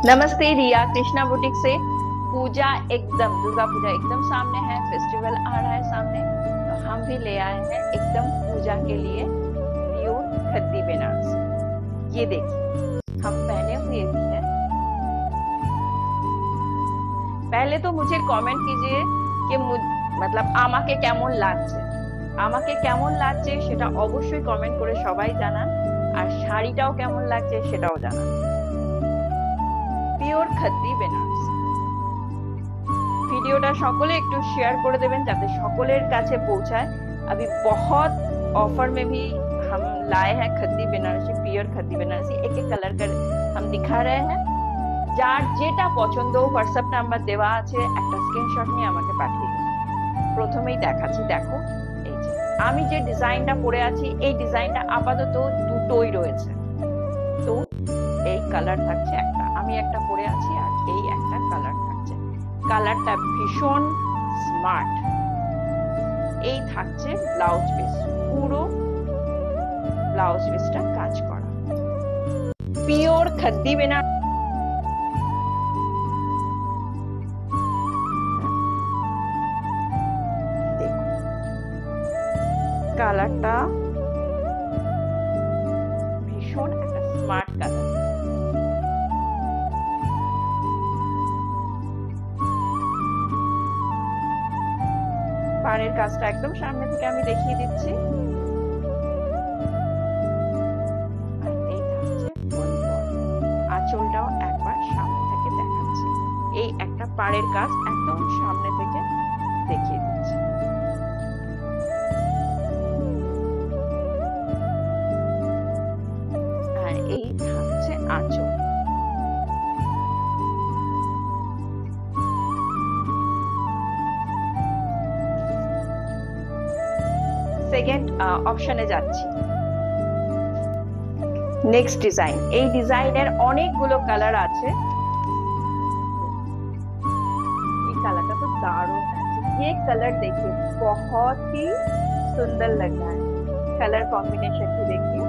नमस्ते रिया, कृष्णा बुटीक से। पूजा एकदम, दुर्गा पूजा एकदम सामने है, फेस्टिवल आ रहा है सामने, तो हम भी ले आए हैं एकदम पूजा के लिए प्योर खद्दी बनारसी। ये देखिए हम पहने हुए भी हैं। पहले तो मुझे कमेंट कीजिए कि मतलब আমাকে কেমন লাগছে, আমাকে কেমন লাগছে সেটা অবশ্যই কমেন্ট করে সবাই জানান, আর শাড়িটাও কেমন লাগছে সেটাও জানান। পিওর खद्दी বেনারসি ভিডিওটা সকলে একটু শেয়ার করে দেবেন যাতে সকলের কাছে পৌঁছায়। अभी बहुत ऑफर में भी हम लाए हैं खद्दी বেনারসি, পিওর खद्दी বেনারসি। एक एक कलर कर हम दिखा रहे हैं। যার যেটা পছন্দ হোয়াটসঅ্যাপ নাম্বার দেওয়া আছে, একটা স্ক্রিনশট নিয়ে আমাকে পাঠিয়ে দিন। প্রথমেই দেখাচ্ছি, দেখো এই যে আমি যে ডিজাইনটা পরে আছি, এই ডিজাইনটা আপাতত দুটোই রয়েছে। তো এই কালার থাকছে একটা, আমি একটা পরে আছি, আর এই একটা কালার থাকছে। কালারটা ভীষণ স্মার্ট। এই থাকছে ব্লাউজ পিস, পুরো ব্লাউজ পিসটা কাজ করা পিওর खद्दी বেনারসি। কালারটা ভীষণ একটা স্মার্ট কালার। পাড়ের কাজটা একদম সামনে থেকে আমি দেখিয়ে দিচ্ছি। আর এই থাকছে আঁচলটাও একবার সামনে থেকে দেখাচ্ছি। এই একটা পাড়ের কাজ একদম সামনে থেকে দেখিয়ে দিচ্ছি। আর এই থাকছে আঁচল। সেকেন্ড অপশনে যাচ্ছি। Next design. এই ডিজাইনের অনেকগুলো কালার আছে। এই কালারটা তো দারুণ আছে। ये कलर देखिए, बहुत ही सुंदर लग रहा है। कलर कॉम्बिनेशन भी देखिए,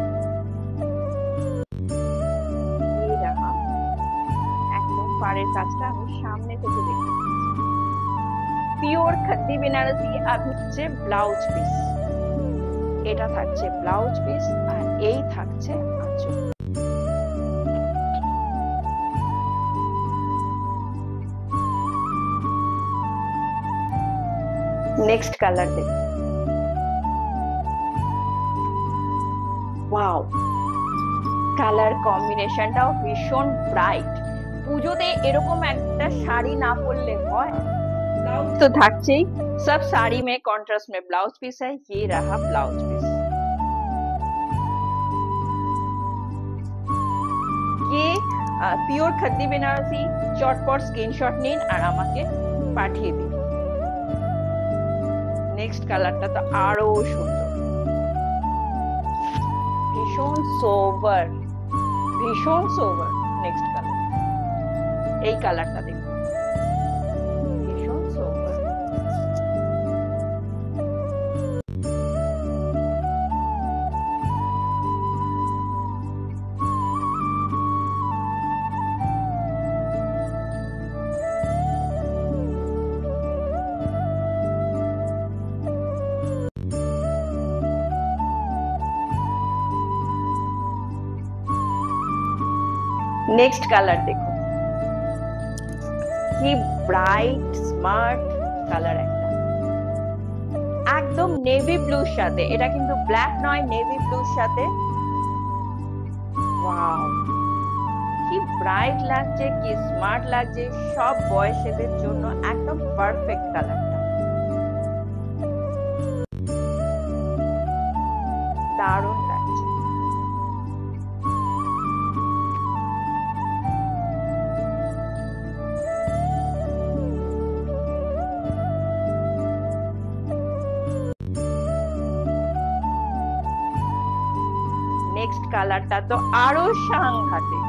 ये रहा একদম পাড়ের কাজটা আমি সামনে থেকে দেখি। পিওর खद्दी বেনারসি। আর হচ্ছে ব্লাউজ পিস, এটা থাকছে ব্লাউজ পিস, আর এই থাকছে আঁচল। নেক্সট কালার দেখুন। ওয়াও, কালার কম্বিনেশনটাও ভীষণ ব্রাইট। পুজোতে এরকম একটা শাড়ি না পরলে হয়। ब्लाउज तो থাকছেই, सब साड़ी में कॉन्ट्रास्ट में ब्लाउज पीस है। ये रहा ब्लाउज पीस। ये পিওর खद्दी বেনারসি। চটপট স্ক্রিনশট নিন আর আমাকে পাঠিয়ে দিন। নেক্সট কালারটা তো আরো সুন্দর, ভীষণ সোবার, ভীষণ সোবার। নেক্সট কালার, এই কালারটা দেখুন, ভীষণ সোবার। নেক্সট কালার দেখুন, কি ব্রাইট স্মার্ট কালার একটা, একদম নেভি ব্লুর সাথে। এটা কিন্তু ব্ল্যাক নয়, নেভি ব্লুর সাথে। ওয়াও, কি ব্রাইট লাগছে, কি স্মার্ট লাগছে। সব বয়সেদের জন্য একদম পারফেক্ট কালারটা, দারুণ লাগছে। নেক্সট কালারটা তো আরো সাংঘাতিক।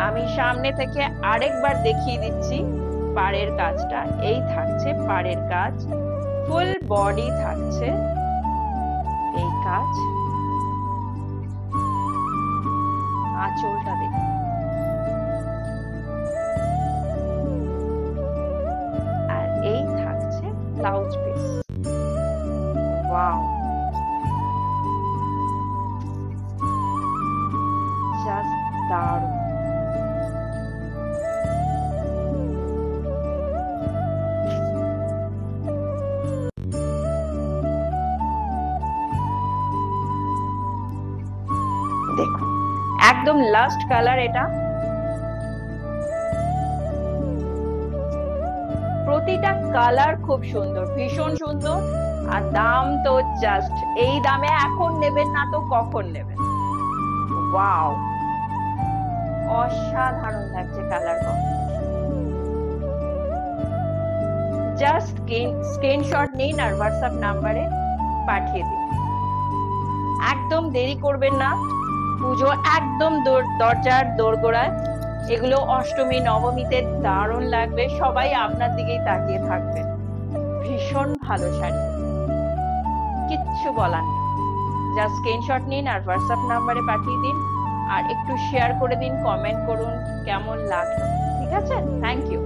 আমি সামনে থেকে আরেকবার দেখিয়ে দিচ্ছি পাড়ের কাজটা। এই থাকছে পাড়ের কাজ, ফুল বডি থাকছে এই কাজ। আঁচলটা দেখুন, আর এই থাকছে ব্লাউজ পিস। ওয়াও, জাস্ট দারুণ। দেখুন একদম লাস্ট কালার এটা, প্রতিটা কালার খুব সুন্দর, ভীষণ সুন্দর। আর দাম তো জাস্ট, এই দামে এখন নেবেন না তো কখন নেবেন? ওয়াও, অসাধারণ লাগছে কালার কম্বিনেশন। জাস্ট স্ক্রিনশট নিন আর হোয়াটসঅ্যাপ নাম্বারে পাঠিয়ে দিন। একদম দেরি করবেন না, পুজো একদম দরজার দোরগোড়ায়। এগুলো অষ্টমী নবমীতে দারুণ লাগবে, সবাই আপনার দিকেই তাকিয়ে থাকবে। ভীষণ ভালো শাড়ি, কিচ্ছু বলার নেই। জাস্ট স্ক্রিনশট নিন আর হোয়াটসঅ্যাপ নাম্বারে পাঠিয়ে দিন, আর একটু শেয়ার করে দিন, কমেন্ট করুন কেমন লাগলো। ঠিক আছে, থ্যাংক ইউ।